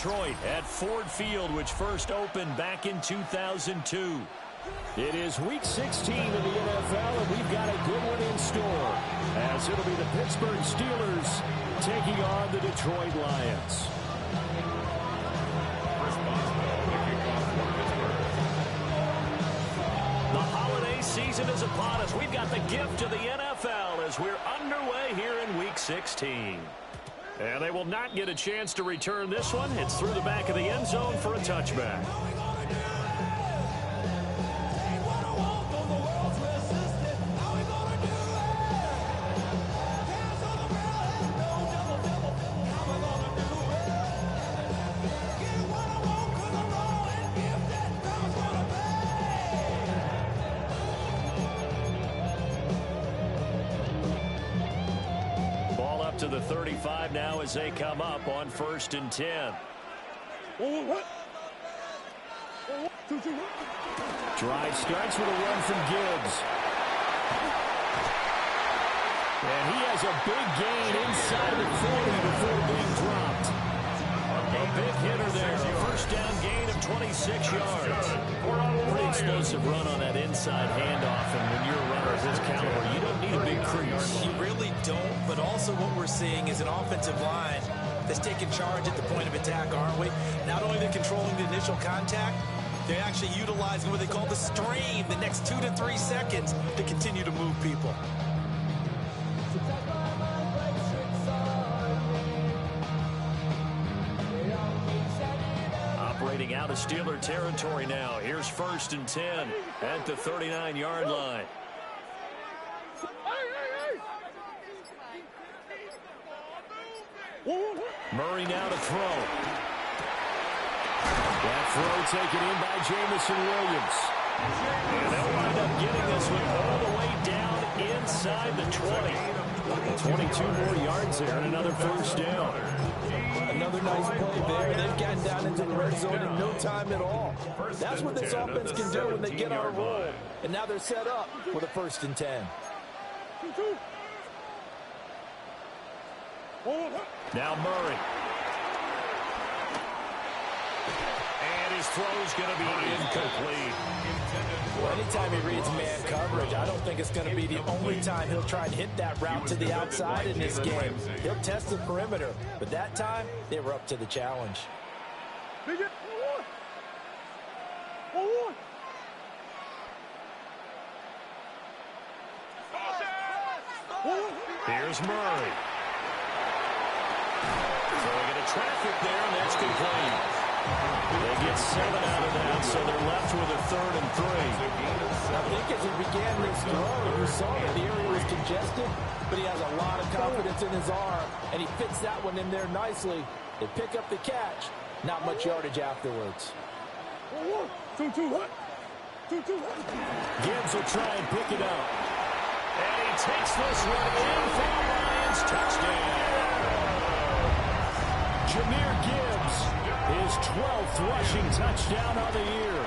Detroit at Ford Field, which first opened back in 2002. It is Week 16 in the NFL, and we've got a good one in store, as it'll be the Pittsburgh Steelers taking on the Detroit Lions. The holiday season is upon us. We've got the gift of the NFL as we're underway here in Week 16. And they will not get a chance to return this one. It's through the back of the end zone for a touchback. To the 35 now as they come up on 1st and 10. Drive starts with a run from Gibbs. And he has a big gain inside the 40 before being dropped. A big hitter there. A first down gain of 26 yards. Pretty explosive run on that inside handoff. And when you're a runner of his caliber, you don't need a big crease. You really don't, but also what we're seeing is an offensive line that's taking charge at the point of attack, aren't we? Not only they're controlling the initial contact, they're actually utilizing what they call the stream, the next 2 to 3 seconds to continue to move people. Operating out of Steeler territory now. Here's 1st and 10 at the 39-yard line. Murray now to throw. That throw taken in by Jamison Williams. And they'll wind up getting this one all the way down inside the 20. 22 more yards there and another first down. Another nice play there. They've gotten down into the red zone in no time at all. That's what this offense can do when they get on a roll. And now they're set up with a 1st and 10. Now Murray. And his throw's going to be incomplete. Well, anytime he reads man coverage, I don't think it's going to be the only time he'll try and hit that route to the outside in this game. He'll test the perimeter, but that time, they were up to the challenge. Here's Murray. Throwing into traffic there, and that's complete. They get 7 out of that, so they're left with a 3rd and 3. I think as he began this throw, you saw that the area was congested, but he has a lot of confidence in his arm, and he fits that one in there nicely. They pick up the catch, not much yardage afterwards. Gibbs will try and pick it up. And he takes this one in for the Lions. Touchdown. Jahmyr Gibbs, his 12th rushing touchdown on the year.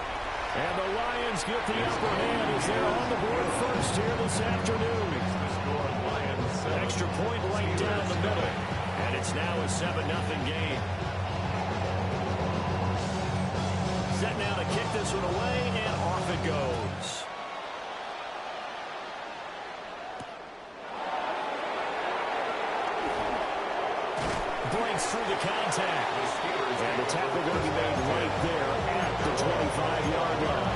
And the Lions get the upper hand as they're on the board first here this afternoon. Extra point right down the middle. And it's now a 7-0 game. Set now to kick this one away, and off it goes. Breaks through the contact. And the tackle going to be made right there at the 25-yard line.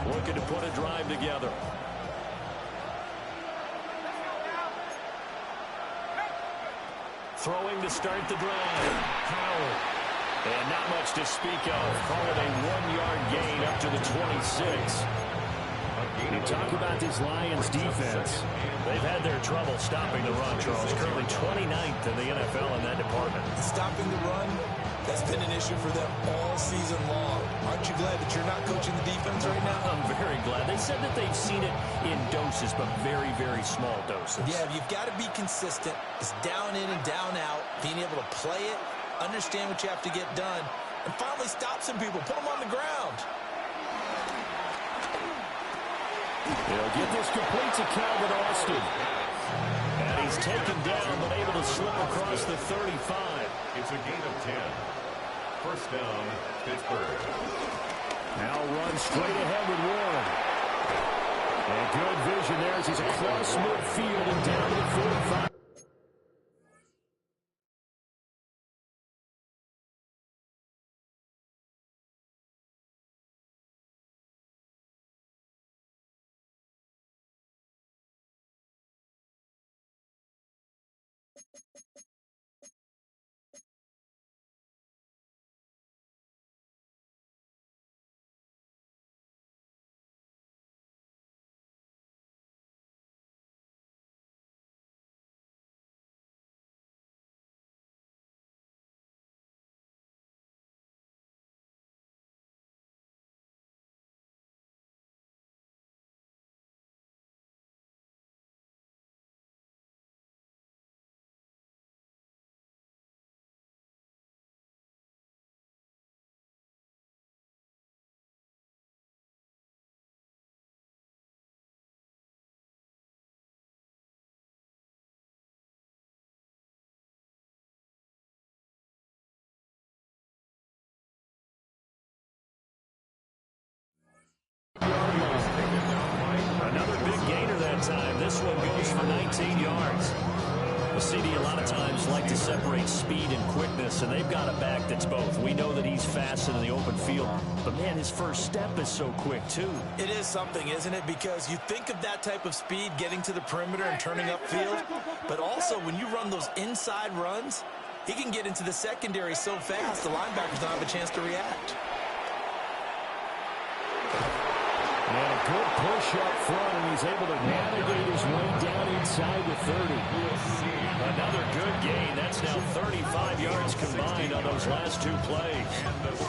Looking to put a drive together. Throwing to start the drive. Howard. And not much to speak of. Call it a 1-yard gain up to the 26. You talk about this Lions defense. They've had their trouble stopping the run, Charles. Currently 29th in the NFL in that department. Stopping the run, that's been an issue for them all season long. Aren't you glad that you're not coaching the defense right now? I'm very glad. They said that they've seen it in doses, but very, very small doses. Yeah, you've got to be consistent. It's down in and down out, being able to play it understand what you have to get done, and finally stop some people, put them on the ground. They'll get this complete to Calvin Austin. And he's taken down, but able to slip across the 35. It's a gain of 10. First down, Pittsburgh. Now run straight ahead with Warren. And good vision there as he's across midfield and down to the 45. Another big gainer that time. This one goes for 19 yards. Well, CD a lot of times like to separate speed and quickness, and they've got a back that's both. We know that he's fast in the open field, but, man, his first step is so quick, too. It is something, isn't it? Because you think of that type of speed getting to the perimeter and turning upfield, but also when you run those inside runs, he can get into the secondary so fast the linebackers don't have a chance to react. And a good push up front, and he's able to navigate his way down inside the 30. Another good gain. That's now 35 yards combined on those last two plays.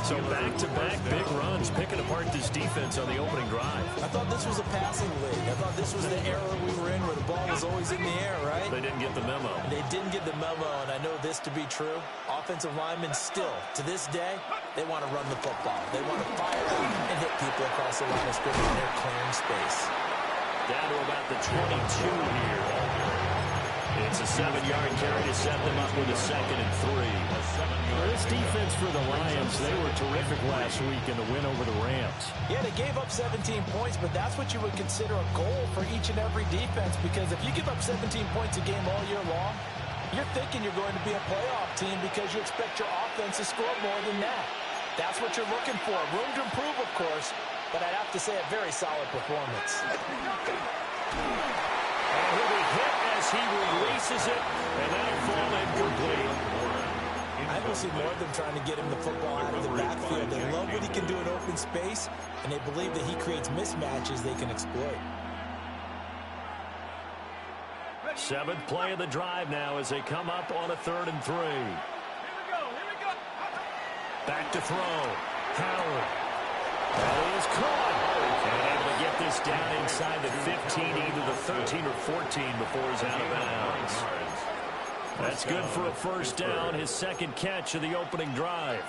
So back-to-back big runs, picking apart this defense on the opening drive. I thought this was a passing league. I thought this was the era we were in where the ball was always in the air, right? They didn't get the memo. They didn't get the memo, and I know this to be true. Offensive linemen still, to this day, they want to run the football. They want to fire out and hit people across the line of scrimmage, and they're clearing space. Down to about the 22 here. It's a 7-yard carry to set them up with a 2nd and 3. Well, this defense for the Lions, they were terrific last week in the win over the Rams. Yeah, they gave up 17 points, but that's what you would consider a goal for each and every defense, because if you give up 17 points a game all year long, you're thinking you're going to be a playoff team because you expect your offense to score more than that. That's what you're looking for. Room to improve, of course, but I'd have to say a very solid performance. And he'll be hit as he releases it, and that'll fall incomplete. I will see more of them trying to get him the football out of the backfield. They love what he can do in open space, and they believe that he creates mismatches they can exploit. 7th play of the drive now as they come up on a 3rd and 3. Back to throw. Howard. That is caught. And able to get this down inside the 15, either the 13 or 14 before he's out of bounds. That's good for a first down, his 2nd catch of the opening drive.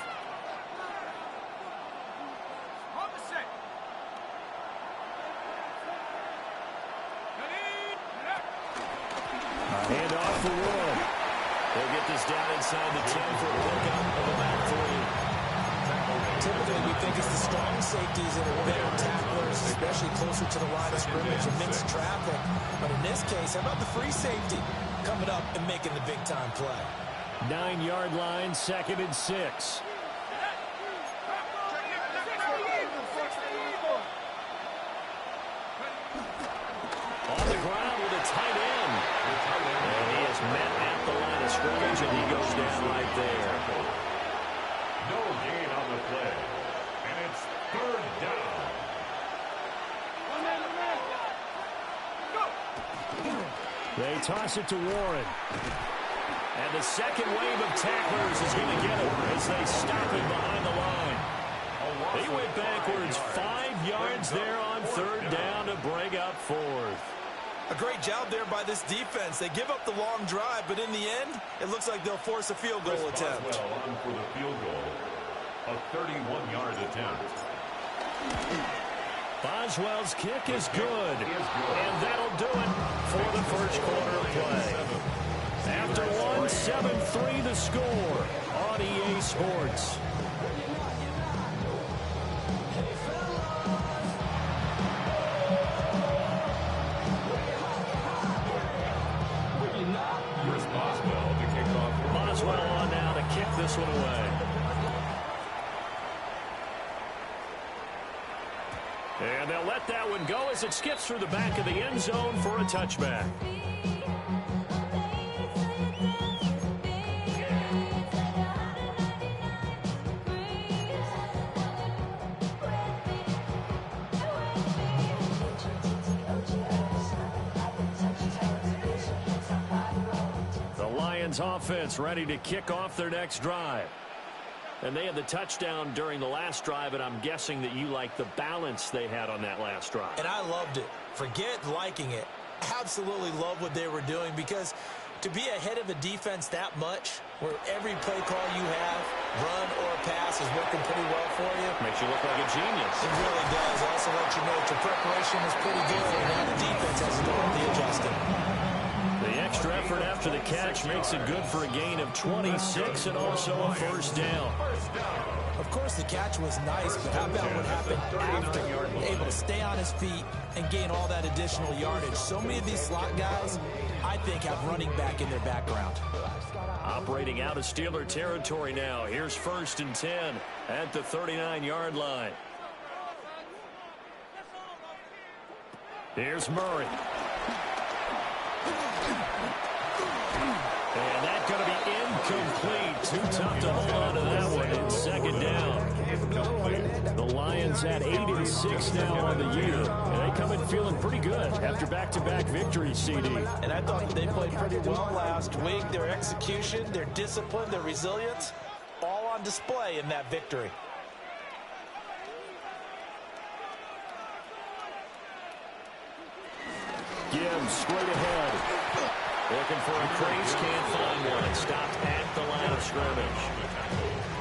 Hand off for Warren. They'll get this down inside the 10 for a pickup of about 3. Typically, we think it's the strong safeties that are better tacklers, especially closer to the line of scrimmage amidst traffic. But in this case, how about the free safety coming up and making the big-time play? 9-yard line, 2nd and 6. On the ground with a tight end. And he is met at the line of scrimmage, and he goes down right there. No gain on the play. And it's 3rd down. They toss it to Warren. And the second wave of tacklers is going to get him as they stop him behind the line. He went backwards 5 yards there on 3rd down to bring up 4th. A great job there by this defense. They give up the long drive, but in the end, it looks like they'll force a field goal attempt. Boswell on for the field goal, a 31-yard attempt. Boswell's kick is good. And that'll do it for the first quarter of play. After one, 7-3 the score on EA Sports. Here's Boswell to kick off. Boswell on now to kick this one away. And they'll let that one go as it skips through the back of the end zone for a touchback. The Lions offense ready to kick off their next drive. And they had the touchdown during the last drive, and I'm guessing that you like the balance they had on that last drive. And I loved it. Forget liking it. Absolutely love what they were doing, because to be ahead of a defense that much, where every play call you have, run or pass, is working pretty well for you. Makes you look like a genius. It really does. Also let you know that your preparation is pretty good, and now the defense has to do all the adjusting. The extra effort after the catch makes it good for a gain of 26 and also a first down. Of course, the catch was nice, but how about what happened after? Able to stay on his feet and gain all that additional yardage. So many of these slot guys, I think, have running back in their background. Operating out of Steeler territory now. Here's 1st and 10 at the 39-yard line. Here's Murray. And that's going to be incomplete. Too tough to hold on to that one. It's second down. The Lions at 8-6 now on the year. And they come in feeling pretty good after back-to-back victories, CD. And I thought they played pretty well last week. Their execution, their discipline, their resilience, all on display in that victory. Gibbs straight ahead. Looking for a crease, can't find one. It stopped at the line of scrimmage.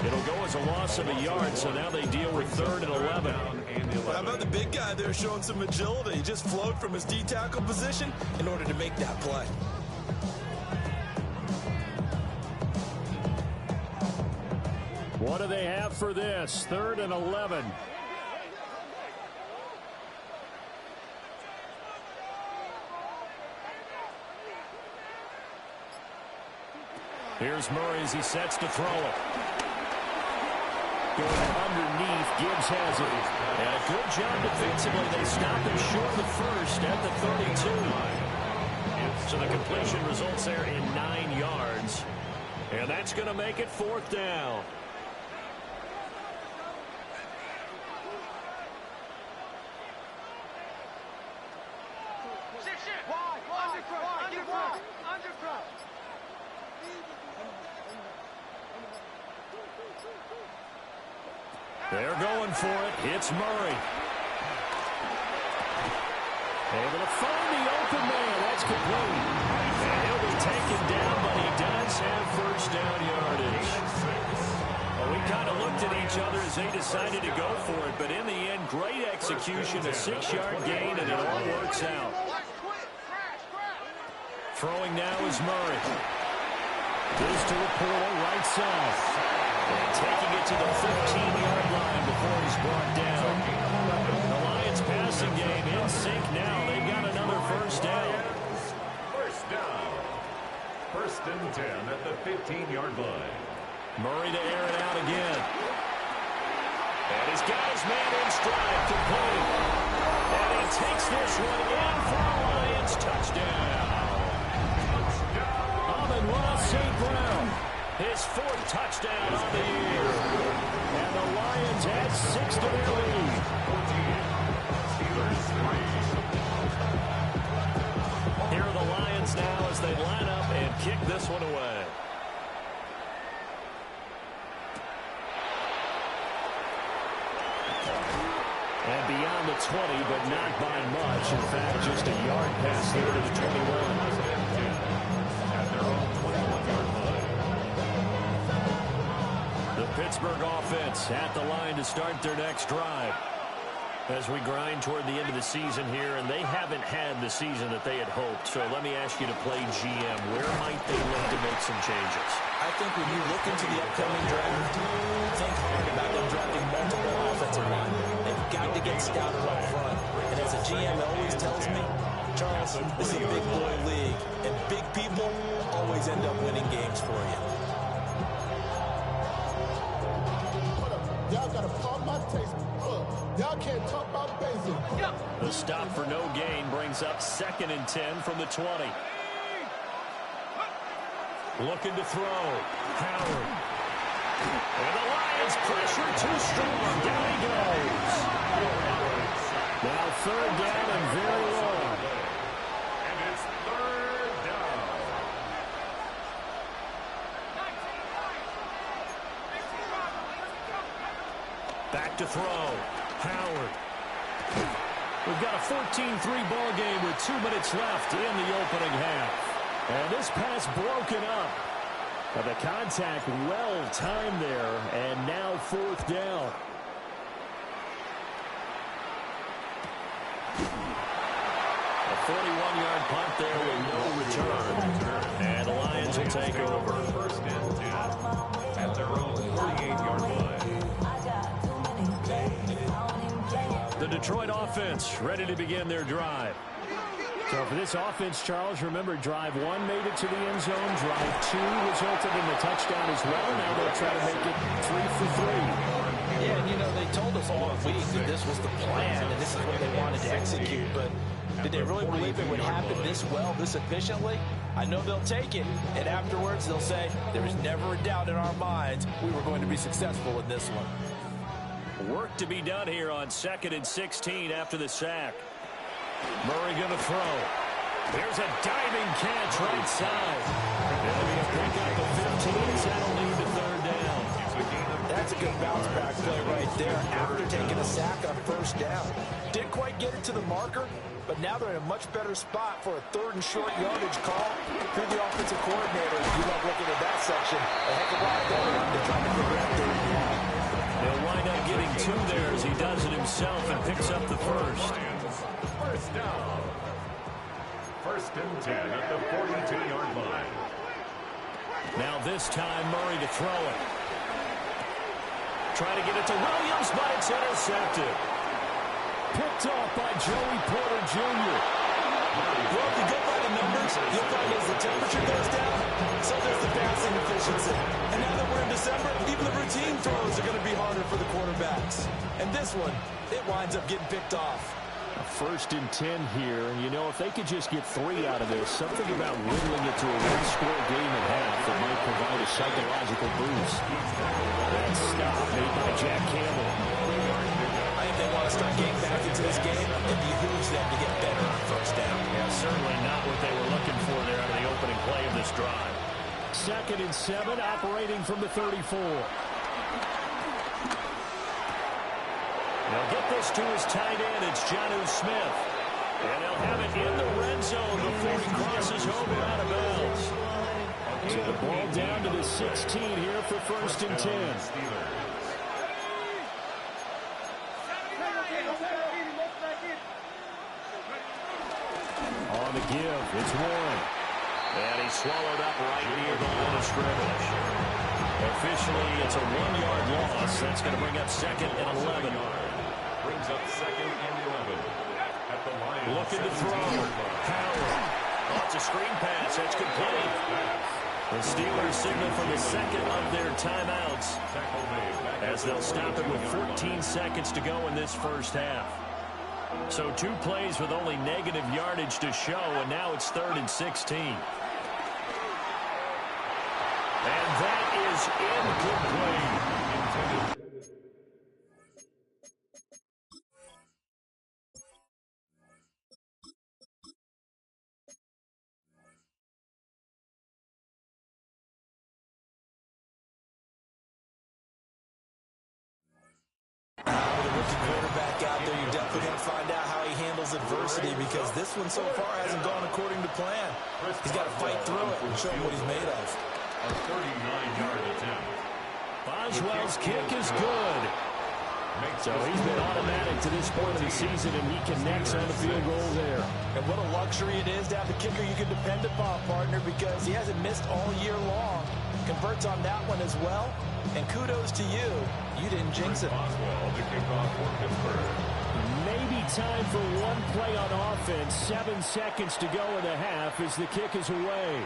It'll go as a loss of a yard, so now they deal with 3rd and 11. How about the big guy there showing some agility? He just flowed from his D-tackle position in order to make that play. What do they have for this? 3rd and 11. Here's Murray as he sets to throw it. Going underneath, Gibbs has it. And a good job defensively. They stop him short of the first at the 32. So the completion results there in 9 yards. And that's going to make it 4th down. They're going for it. It's Murray. Able to find the open man. That's complete. And he'll be taken down, but he does have first down yardage. Well, we kind of looked at each other as they decided to go for it, but in the end, great execution, a 6-yard gain, and it all works out. Throwing now is Murray. Gives to Laporta, right side. And taking it to the 15-yard line before he's brought down. The Lions passing game in sync now. They've got another first down. First down. 1st and 10 at the 15-yard line. Murray to air it out again. And he's got his man in stride, complete. And he takes this one in for a Lions touchdown. Amon-Ra St. Brown. His 4th touchdown on the year. And the Lions add 6 to their lead. Here are the Lions now as they line up and kick this one away. And beyond the 20, but not by much. In fact, just a yard pass there to the 21. At their own 21-yard line. The Pittsburgh offense at the line to start their next drive. As we grind toward the end of the season here, and they haven't had the season that they had hoped. So let me ask you to play GM. Where might they look to make some changes? I think when you look into the upcoming draft, think hard about them drafting multiple offensive linemen. They've got to get stouter up front. And as a GM always tells me, Charles, this is a big boy league, and big people always end up winning games for you. Y'all got to pump my taste. Y'all can't talk about basic. The stop for no gain brings up 2nd and 10 from the 20. Looking to throw. Howard. And the Lions pressure too strong. Down he goes. Now 3rd down and very long. And it's 3rd down. Back to throw. Howard. We've got a 14-3 ball game with 2 minutes left in the opening half. And this pass broken up. But the contact well timed there, and now 4th down. A 41-yard punt there with no return. And the Lions will take over. 1st and 10 at their own 48-yard line. The Detroit offense ready to begin their drive. So for this offense, Charles, remember, drive 1 made it to the end zone. Drive 2 resulted in a touchdown as well. Now they'll try to make it 3 for 3. Yeah, and you know, they told us all week that this was the plan and this is what they wanted to execute. But did they really believe it would happen this well, this efficiently? I know they'll take it, and afterwards they'll say, there was never a doubt in our minds we were going to be successful in this one. Work to be done here on 2nd and 16 after the sack. Murray going to throw. There's a diving catch right side. They'll be a pick up the 15s. That'll lead to 3rd down. That's a good bounce back play right there after taking a sack on 1st down. Didn't quite get it to the marker, but now they're in a much better spot for a 3rd and short yardage call through the offensive coordinator. You love looking at that section. A heck of a lot better than trying to figure out 3rd and long. They'll wind up getting 2 there as he does it himself and picks up the 1st. 1st down. 1st and 10 at the 42-yard line. Now this time Murray to throw it. Try to get it to Williams, but it's intercepted. Picked off by Joey Porter Jr. Well, if you go by the numbers, you'll find as the temperature goes down, so does the passing efficiency. And now that we're in December, even the routine throws are going to be harder for the quarterbacks. And this one, it winds up getting picked off. A 1st and 10 here, and you know, if they could just get 3 out of this, something about whittling it to a 1-score game and a half that might provide a psychological boost. That stop made by Jack Campbell. I think they want to start getting back into this game. It behooves them to get better on 1st down. Yeah, certainly not what they were looking for there out of the opening play of this drive. 2nd and 7, operating from the 34. They'll get this to his tight end. It's Jonnu Smith. And they'll have it in the red zone before he crosses over out of bounds. So the ball down to the 16 here for 1st and 10. On the give, it's Warren. And he's swallowed up right near the line of scrimmage. Officially, it's a 1-yard loss. That's going to bring up 2nd and 11. Brings up 2nd and 11 at the line. Looking to throw. Howard. Oh, it's a screen pass. That's complete. The Steelers signal from the 2nd of their timeouts as they'll stop it with 14 seconds to go in this 1st half. So 2 plays with only negative yardage to show, and now it's 3rd and 16. And that is incomplete. quarterback out there, you're definitely going to find out how he handles adversity, because this one so far hasn't gone according to plan. He's got to fight through it and show him what he's made of. A 39-yard attempt. Boswell's kick is good. So he's been automatic to this point of the season, and he connects on the field goal there. And what a luxury it is to have a kicker you can depend upon, partner, because he hasn't missed all year long. Converts on that one as well. And kudos to you. You didn't jinx it. Boswell to kick off for Pittsburgh. Maybe time for one play on offense. 7 seconds to go in the half as the kick is away.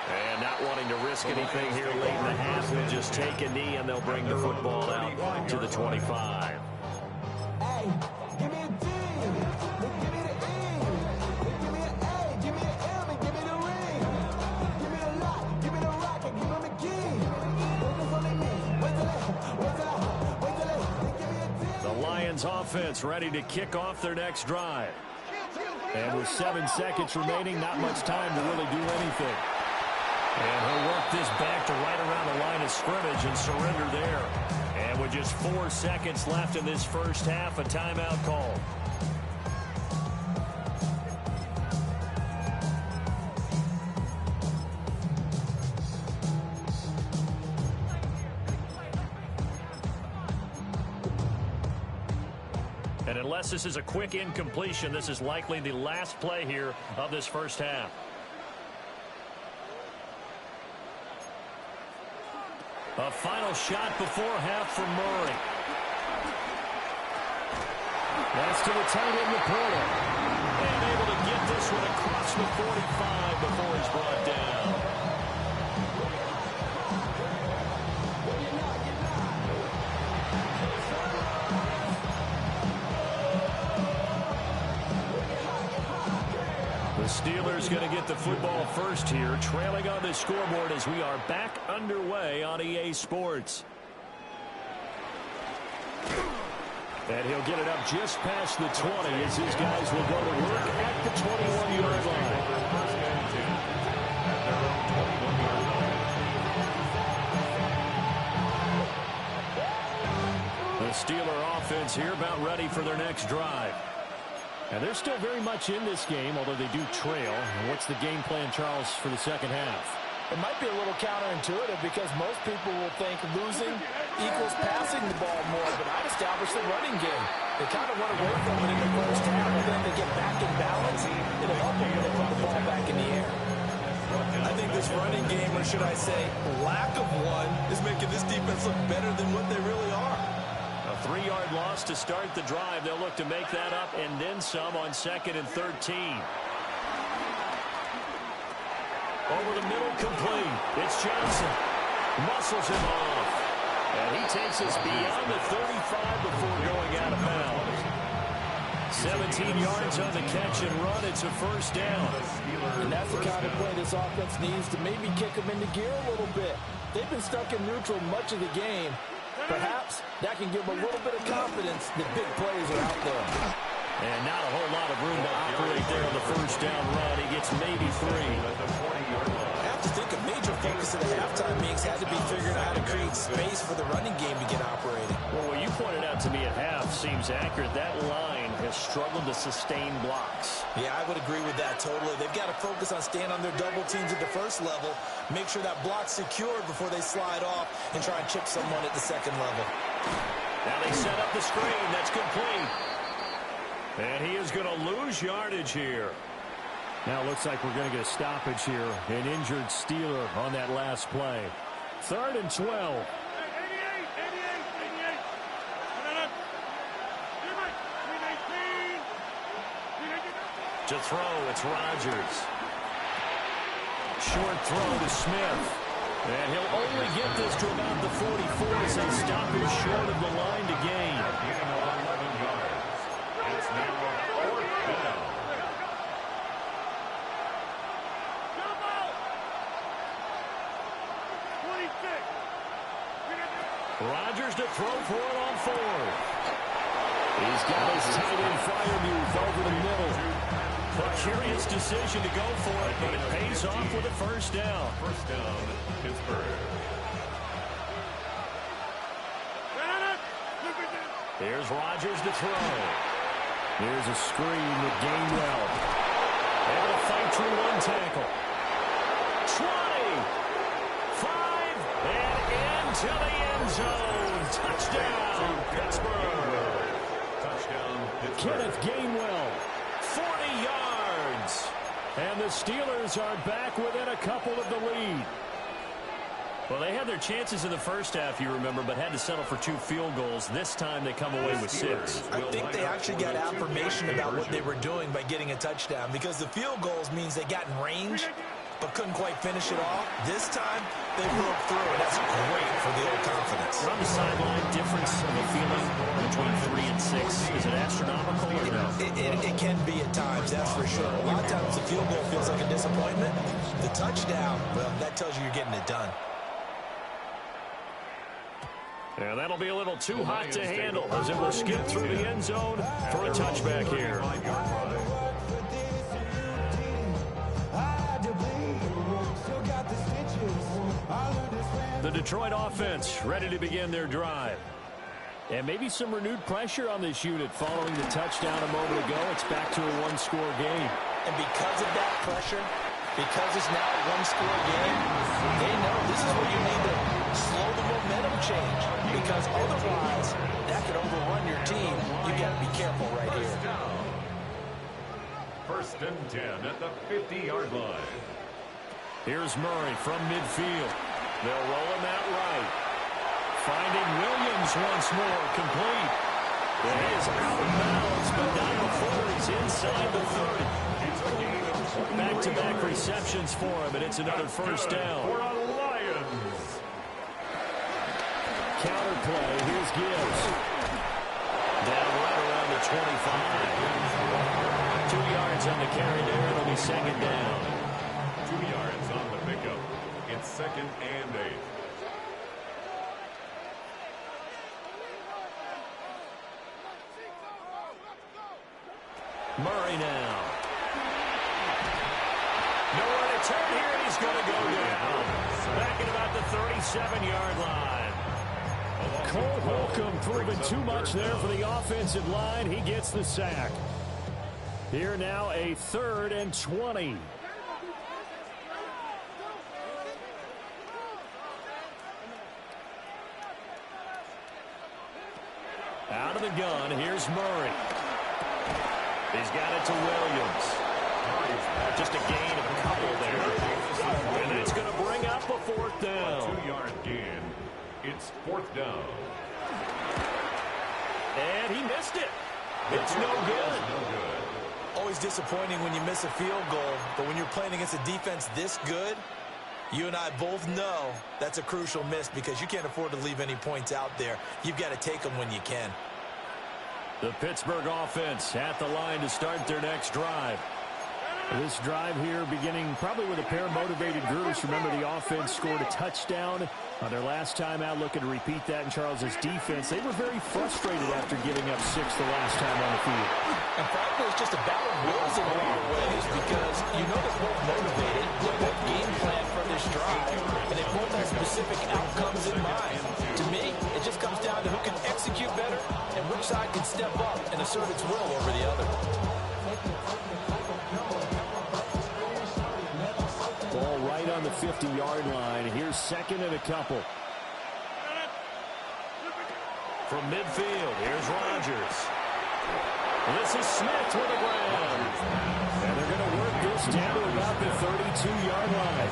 And not wanting to risk anything here late in the half, they'll just take a knee and they'll bring the football out to the 25. Hey, give me a D. Give me the E. Give me an A. Give me an M. And give me the ring. Give me the lock. Give me the rock. And give me the key. The Lions offense ready to kick off their next drive. And with 7 seconds remaining, not much time to really do anything. And he'll work this back to right around the line of scrimmage and surrender there. And with just 4 seconds left in this first half, a timeout call. And unless this is a quick incompletion, this is likely the last play here of this first half. A final shot before half from Murray. That's to the tight end, Laporta. And able to get this one across the 45 before he's brought down. The Steelers going to get the football first here, trailing on the scoreboard as we are back underway on EA Sports. And he'll get it up just past the 20 as his guys will go to work at the 21-yard line. The Steeler offense here about ready for their next drive. And they're still very much in this game, although they do trail. And what's the game plan, Charles, for the second half? It might be a little counterintuitive because most people will think losing equals passing the ball more, but I'd establish the running game. They kind of went away from it in the first half, and then they get back in balance. It'll help them when they put the ball back in the air. I think this running game, or should I say lack of one, is making this defense look better than what they really are. A 3-yard loss to start the drive. They'll look to make that up and then some on 2nd and 13. Over the middle, complete. It's Johnson. Muscles him off. And he takes us beyond the 35 before going out of bounds. 17 yards on the catch and run. It's a first down. And that's the kind of play this offense needs to maybe kick them into gear a little bit. They've been stuck in neutral much of the game. Perhaps that can give them a little bit of confidence that big plays are out there. And not a whole lot of room to operate there on the first down run. He gets maybe 3. I have to think a major focus of the halftime meetings had to be figuring out how to create space for the running game to get operating. Well, what you pointed out to me at half seems accurate. That line has struggled to sustain blocks. Yeah, I would agree with that totally. They've got to focus on staying on their double teams at the first level, make sure that block's secured before they slide off and try and chip someone at the second level. Now they set up the screen. That's complete. And he is going to lose yardage here. Now it looks like we're going to get a stoppage here. An injured Steeler on that last play. 3rd and 12. To throw, it's Rodgers. Short throw to Smith. And he'll only get this to about the 44 as they stop him short of the line to gain. It's now 4th down. Rodgers to throw for it on 4th. He's got his tight end Freiermuth over the middle. A curious decision to go for it, but it pays off with a first down. First down, Pittsburgh. Here's Rodgers to throw. Here's a screen with Gainwell. Able to fight through one tackle. 20. 5. And into the end zone. Touchdown, Pittsburgh. Touchdown, Pittsburgh. Kenneth Gainwell, 40 yards. And the Steelers are back within a couple of the lead. Well, they had their chances in the first half, you remember, but had to settle for 2 field goals. This time they come away with 6. I think they actually got affirmation about what they were doing by getting a touchdown, because the field goals means they got in range but couldn't quite finish it off. This time they broke through, and that's great for the old confidence. On the sideline, difference of a feeling between 3 and 6. Is it astronomical or no? It can be at times, that's for sure. A lot of times the field goal feels like a disappointment. The touchdown, well, that tells you you're getting it done. And that'll be a little too hot to handle as it will skip through the end zone for a touchback here. The Detroit offense ready to begin their drive. And maybe some renewed pressure on this unit following the touchdown a moment ago. It's back to a one-score game. And because of that pressure, because it's now a one-score game, they know this is where you need to slow the momentum change, because otherwise that could overrun your team. You got to be careful right here. First and 10 at the 50-yard line. Here's Murray from midfield. They'll roll him out right. Finding Williams once more, complete. It is out of bounds, but not before he's inside the 30. Back-to-back receptions for him, and it's another first down. For a Lions. Counter play, here's Gibbs. Down right around the 25. 2 yards on the carry there, it'll be second down. 2 yards on the pickup. It's second and 8. Murray now. Nowhere to turn here, and he's going to go down. Back at about the 37-yard line. Cole Holcomb proving too much there for the offensive line. He gets the sack. Here now a 3rd and 20. Out of the gun, here's Murray. He's got it to Williams. Just a gain of a couple there. And that's going to bring up a 4th down. A 2-yard gain. It's 4th down. And he missed it. It's no good. Always disappointing when you miss a field goal, but when you're playing against a defense this good, you and I both know that's a crucial miss, because you can't afford to leave any points out there. You've got to take them when you can. The Pittsburgh offense at the line to start their next drive. This drive here beginning probably with a pair of motivated groups. Remember, the offense scored a touchdown on their last time out, looking to repeat that in Charles's defense. They were very frustrated after giving up 6 the last time on the field. And frankly, it's just a battle of wills in a lot of ways, because you know they're both motivated, they both game plan for this drive, and they both have specific outcomes in mind. To me, it just comes down to who can execute better and which side can step up and assert its will over the other. Ball right on the 50-yard line. Here's 2nd and a couple. From midfield, here's Rodgers. This is Smith with a grab. And they're going to work this down to about the 32-yard line.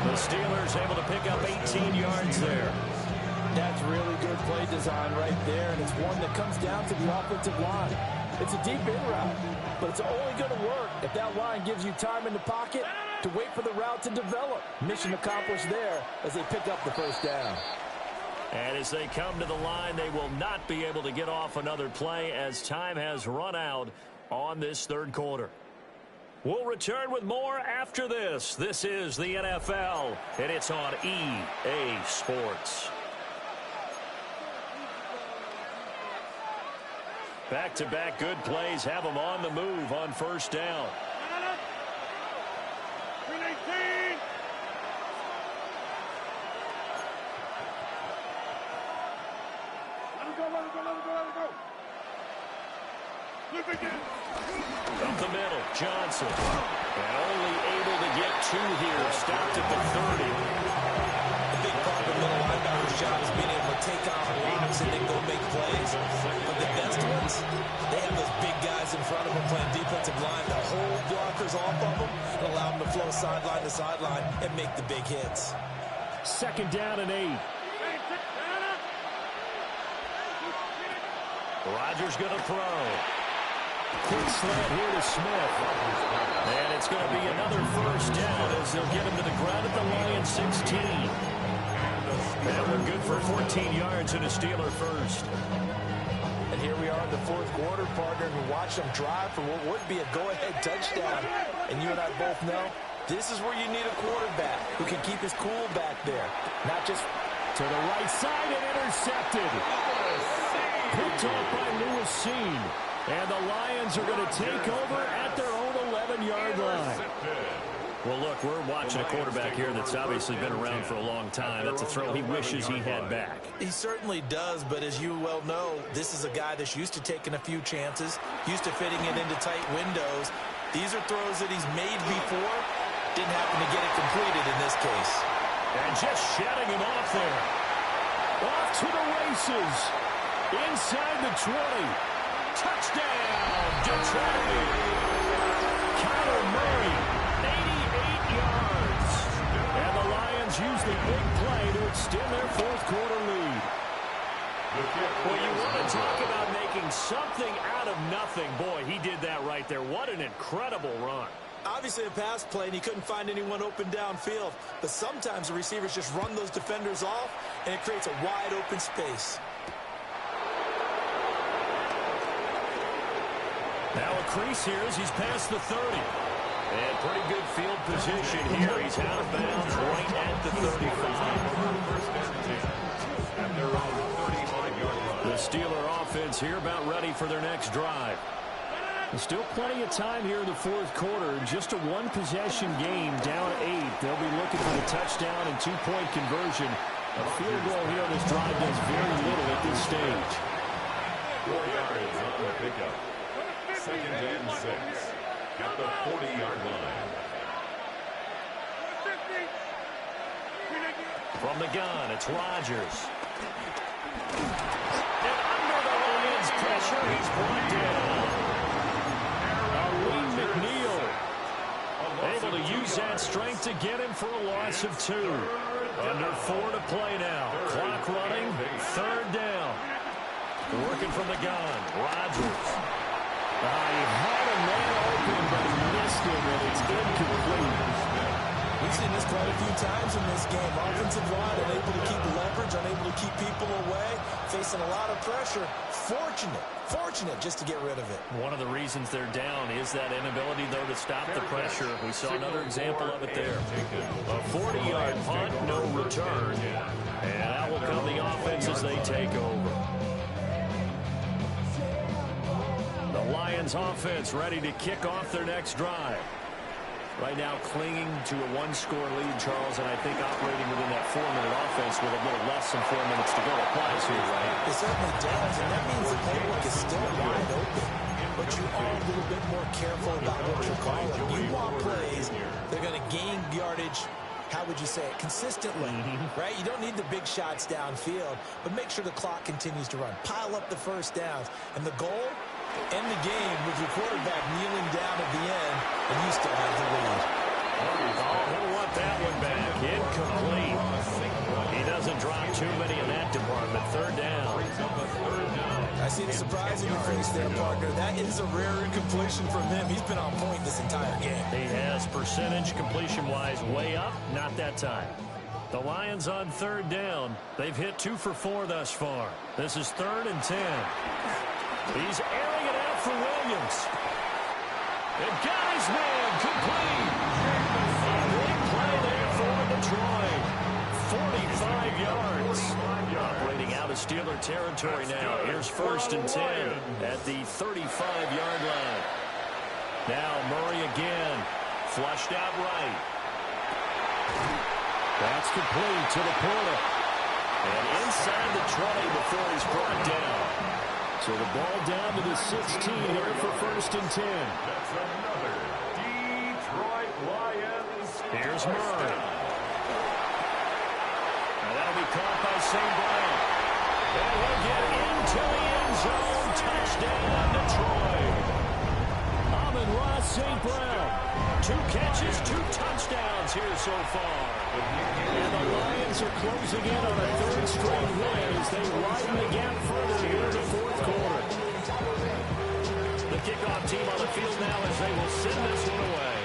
The Steelers able to pick up 18 yards there. That's really good play design right there, and it's one that comes down to the offensive line. It's a deep in route, but it's only going to work if that line gives you time in the pocket to wait for the route to develop. Mission accomplished there as they pick up the first down. And as they come to the line, they will not be able to get off another play as time has run out on this 3rd quarter. We'll return with more after this. This is the NFL, and it's on EA Sports. Back-to-back good plays have them on the move on first down. Up the middle, Johnson. And only able to get 2 here. Stopped at the 30. A big part of the middle linebacker's job is being able to take on blocks and then go make plays. But the best ones, they have those big guys in front of them playing defensive line to hold blockers off of them and allow them to flow sideline to sideline and make the big hits. 2nd down and 8. Rodgers going to throw. Quick slant here to Smith. And it's going to be another 1st down as they'll get him to the ground at the Lions 16. And we're good for 14 yards and a Steeler first. And here we are in the 4th quarter, partner, and watch them drive for what would be a go-ahead touchdown. And you and I both know this is where you need a quarterback who can keep his cool back there. Not just to the right side and intercepted. Picked off by Lewis. And the Lions are going to take over at their own 11-yard line. Well, look, we're watching a quarterback here that's obviously been around for a long time. That's a throw he wishes he had back. He certainly does, but as you well know, this is a guy that's used to taking a few chances, used to fitting it into tight windows. These are throws that he's made before. Didn't happen to get it completed in this case. And just shutting him off there. Off to the races. Inside the 20. Touchdown, Detroit. Kyler Murray, 88 yards. And the Lions use the big play to extend their 4th quarter lead. Well, you want to talk about making something out of nothing. Boy, he did that right there. What an incredible run. Obviously a pass play, and he couldn't find anyone open downfield. But sometimes the receivers just run those defenders off, and it creates a wide open space. Now a crease here as he's past the 30. And pretty good field position here. He's out of bounds right at the 35. The Steeler offense here about ready for their next drive. There's still plenty of time here in the 4th quarter. Just a 1-possession game, down 8. They'll be looking for the touchdown and 2-point conversion. A field goal here on this drive does very little at this stage. 4 yards on the pickup. 2nd and 6 at the 40-yard line. From the gun, it's Rodgers. And under the Lions' pressure, he's brought down. McNeil able to use that strength to get him for a loss of 2. Under 4 to play now. Clock running, 3rd down. Working from the gun, Rodgers. He had a man open, but he missed him, and it's incomplete. We've seen this quite a few times in this game. Offensive line unable to keep leverage, unable to keep people away, facing a lot of pressure. Fortunate just to get rid of it. One of the reasons they're down is that inability, though, to stop the pressure. We saw another example of it there. A 40-yard punt, no return. And that will come the offense as they take over. The Lions offense ready to kick off their next drive. Right now clinging to a 1-score lead, Charles, and I think operating within that 4-minute offense with a little less than 4 minutes to go applies here, right? It certainly does, and that means the playbook is still wide open. But you are a little bit more careful about what you're calling. You want plays, they're going to gain yardage, how would you say it, consistently, right? You don't need the big shots downfield, but make sure the clock continues to run. Pile up the 1st downs, and the goal, end the game with your quarterback kneeling down at the end, and you still have the lead. He'll want that one back. Incomplete. He doesn't drop too many in that department. 3rd down. I see the surprise in your face there, partner. That is a rare incompletion from him. He's been on point this entire game. He has percentage completion-wise way up. Not that time. The Lions on 3rd down. They've hit 2 for 4 thus far. This is 3rd and 10. He's airing it out for Williams. And got his man complete. Big play there for Detroit. 45 yards. Operating out of Steeler territory now. Here's 1st and 10 at the 35-yard line. Now Murray again. Flushed out right. That's complete to the Porter. And inside the 20 before he's brought down. So the ball down to the 16 here for 1st and 10. That's another Detroit Lions. Here's Murray. And that'll be caught by St. Brown. And he'll get into the end zone. Touchdown, Detroit. Amon-Ra St. Brown. 2 catches, 2 touchdowns here so far. And the Lions are closing in on a 3rd straight win as they widen the gap further here in the 4th quarter. The kickoff team on the field now as they will send this one away.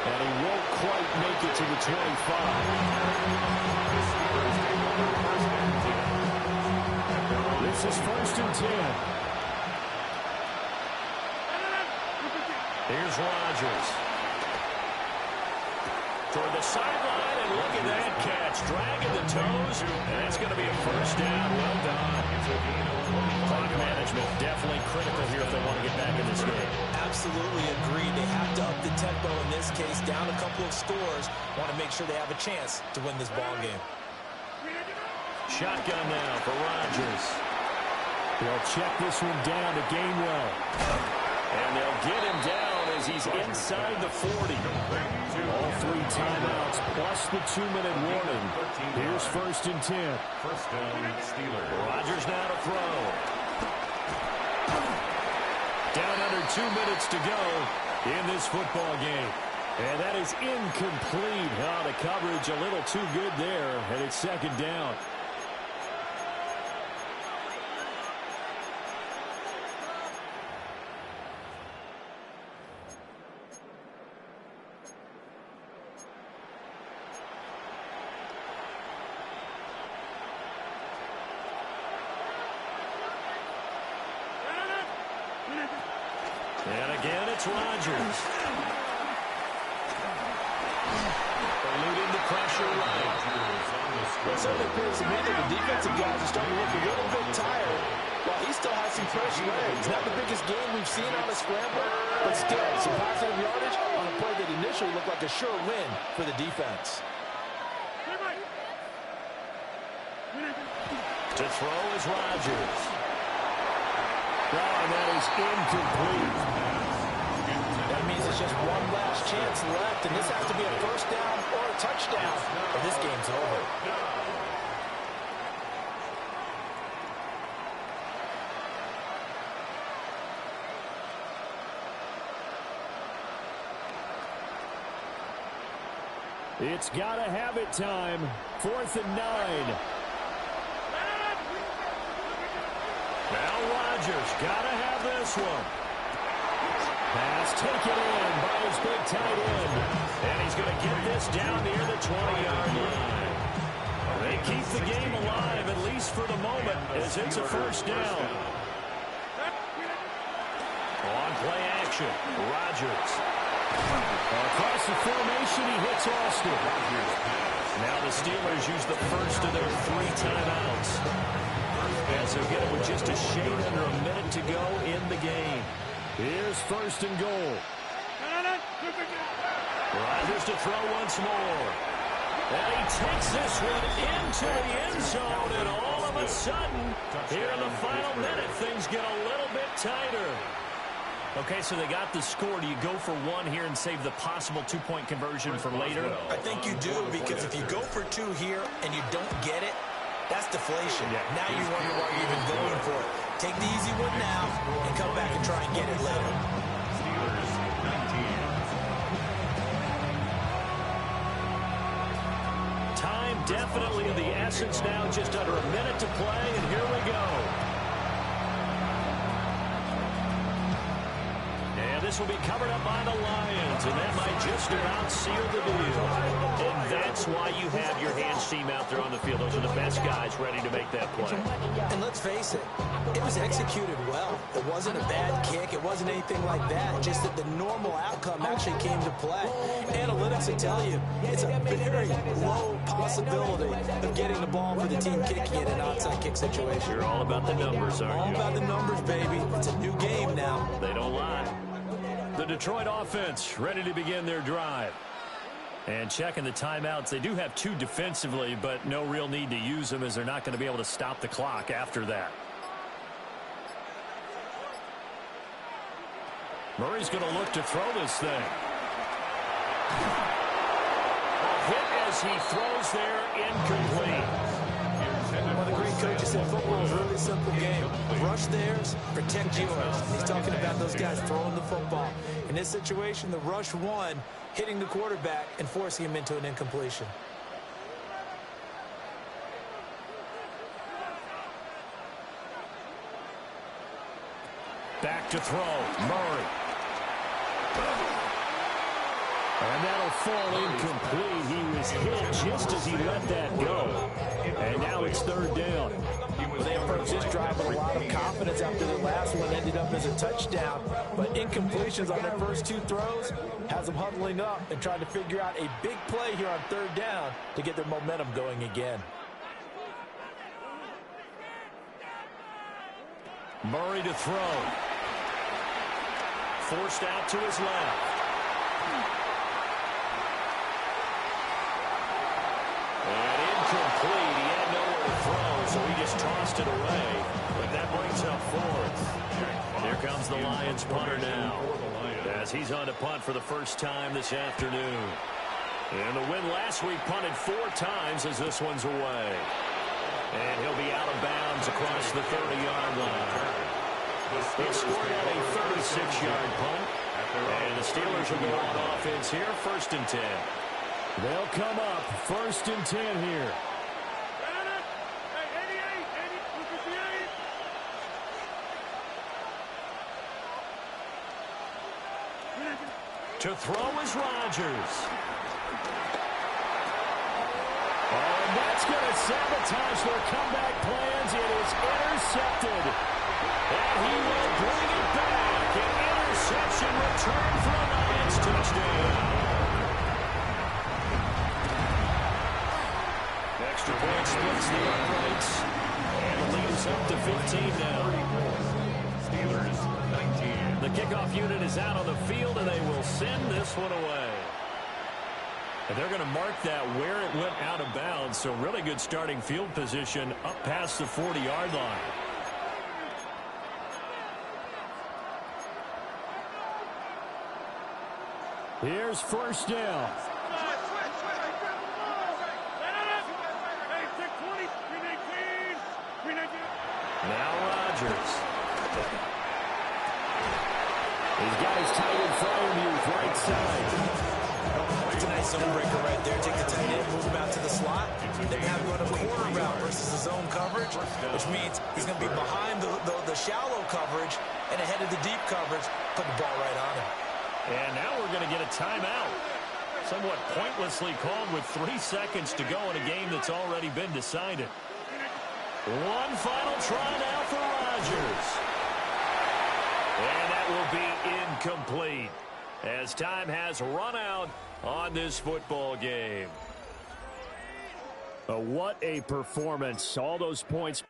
And he won't quite make it to the 25. This is 1st and 10. Here's Rodgers. Toward the sideline, and look at that catch. Dragging the toes, and that's going to be a 1st down. Well done. Clock management definitely critical here if they want to get back in this game. Absolutely agreed. They have to up the tempo in this case. Down a couple of scores. Want to make sure they have a chance to win this ball game. Shotgun now for Rodgers. They'll check this one down to Gainwell. And they'll get him down as he's inside the 40. All 3 timeouts plus the 2-minute warning. Here's 1st and 10. 1st down, Steelers. Rodgers now to throw. Down under 2 minutes to go in this football game. And that is incomplete. Oh, the coverage a little too good there, and it's 2nd down. And again, it's Rodgers. Eluding the pressure right. It certainly appears to me that the defensive guys are starting to look a little bit tired, while he still has some fresh legs. Not the biggest game we've seen on a scramble, but still, some positive yardage on a play that initially looked like a sure win for the defense. To throw is Rodgers. And that is incomplete. That means it's just one last chance left, and this has to be a 1st down or a touchdown, or this game's over. It's got to have it time. 4th and 9. Now Rodgers got to have this one. Pass taken in by his big tight end. And he's going to get this down near the 20-yard line. They keep the game alive, at least for the moment, as it's a 1st down. On play action, Rodgers. Across the formation, he hits Austin. Now the Steelers use the first of their 3 timeouts. As they'll get it with just a shade under a minute to go in the game. Here's 1st and goal. Rodgers to throw once more. And he takes this one into the end zone, and all of a sudden, here in the final minute, things get a little bit tighter. Okay, so they got the score. Do you go for 1 here and save the possible 2-point conversion for later? I think you do, because if you go for 2 here and you don't get it, that's deflation. Yeah. Now you wonder why you're even going for it. Take the easy one now and come back and try and get it later. Steelers 19. Time definitely of the essence now. Just under a minute to play, and here we go. And this will be covered up by the Lions, and that might just about seal the deal. And that's why you have your hands team out there on the field. Those are the best guys ready to make that play. And let's face it, it was executed well. It wasn't a bad kick. It wasn't anything like that. Just that the normal outcome actually came to play. Analytics will tell you it's a very low possibility of getting the ball for the team kicking in an onside kick situation. You're all about the numbers, aren't you? All about the numbers, baby. It's a new game now. They don't lie. The Detroit offense ready to begin their drive. And checking the timeouts, they do have 2 defensively, but no real need to use them as they're not going to be able to stop the clock after that. Murray's going to look to throw this thing. A hit as he throws there, incomplete. One of the great coaches said football is a really simple game. Rush theirs, protect yours. He's talking about those guys throwing the football. In this situation, the rush one, hitting the quarterback and forcing him into an incompletion. Back to throw, Murray. And that'll fall incomplete. He was hit just as he let that go. And now it's 3rd down. Well, they approached this drive with a lot of confidence after the last one ended up as a touchdown. But incompletions on their first 2 throws has them huddling up and trying to figure out a big play here on 3rd down to get their momentum going again. Murray to throw. Forced out to his left. And incomplete. He had nowhere to throw, so he just tossed it away. But that brings up 4th. Here comes the Lions punter now, as he's on to punt for the first time this afternoon. And the win last week punted 4 times as this one's away. And he'll be out of bounds across the 30-yard line. He scored out a 36-yard punt. And the Steelers will go on offense here, 1st and 10. They'll come up 1st and 10 here. To throw is Rodgers. Oh, and that's going to sabotage their comeback plans. It is intercepted. And he will bring it back. An interception return for a Lions touchdown. Extra point splits the uprights. And the lead is up to 15 now. Steelers 19. The kickoff unit is out on the field, and they will send this one away. And they're going to mark that where it went out of bounds. So really good starting field position up past the 40-yard line. Here's 1st down. Now Rodgers. He's got his tight end front youth right side. It's a nice zone breaker right there. Take the tight end, move him out to the slot. Then have him run a corner route versus the zone coverage, which means he's going to be behind the shallow coverage and ahead of the deep coverage, put the ball right on him. And now we're going to get a timeout. Somewhat pointlessly called with 3 seconds to go in a game that's already been decided. One final try now for Rodgers. And that will be incomplete as time has run out on this football game. What a performance. All those points.